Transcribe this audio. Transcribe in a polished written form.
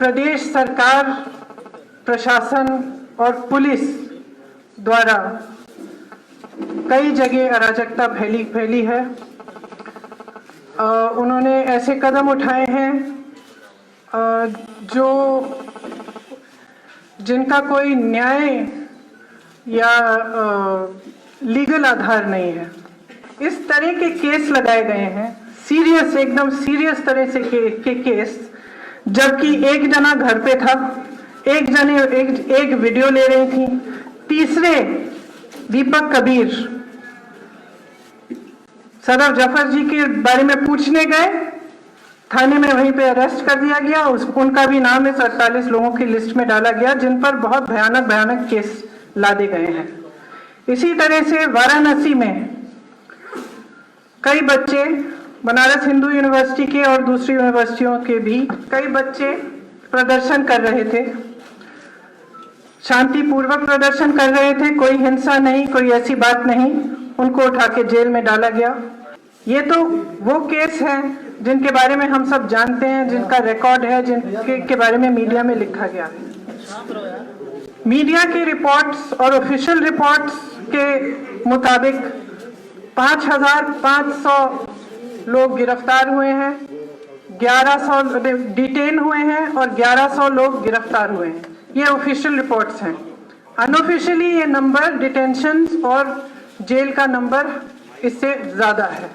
प्रदेश सरकार, प्रशासन और पुलिस द्वारा कई जगह अराजकता फैली है। उन्होंने ऐसे कदम उठाए हैं जिनका कोई न्याय या लीगल आधार नहीं है। इस तरह के केस लगाए गए हैं, सीरियस, एकदम सीरियस तरह से के केस, जबकि एक जना घर पे था, एक जने एक वीडियो ले रही थी, तीसरे दीपक कबीर सदर जफर जी के बारे में पूछने गए, थाने में वहीं पे अरेस्ट कर दिया गया। उनका भी नाम इस 48 लोगों की लिस्ट में डाला गया जिन पर बहुत भयानक केस लादे गए हैं। इसी तरह से वाराणसी में कई बच्चे, बनारस हिंदू यूनिवर्सिटी के और दूसरी यूनिवर्सिटियों के भी कई बच्चे प्रदर्शन कर रहे थे, शांतिपूर्वक प्रदर्शन कर रहे थे, कोई हिंसा नहीं, कोई ऐसी बात नहीं, उनको उठा के जेल में डाला गया। ये तो वो केस हैं जिनके बारे में हम सब जानते हैं, जिनका रिकॉर्ड है, जिनके बारे में मीडिया में लिखा गया है। मीडिया की रिपोर्ट्स और ऑफिशियल रिपोर्ट्स के मुताबिक 5,500 लोग गिरफ्तार हुए हैं, 1100 डिटेन हुए हैं और 1100 लोग गिरफ्तार हुए हैं। ये ऑफिशियल रिपोर्ट्स हैं। अनऑफिशियली ये नंबर, डिटेंशंस और जेल का नंबर इससे ज़्यादा है।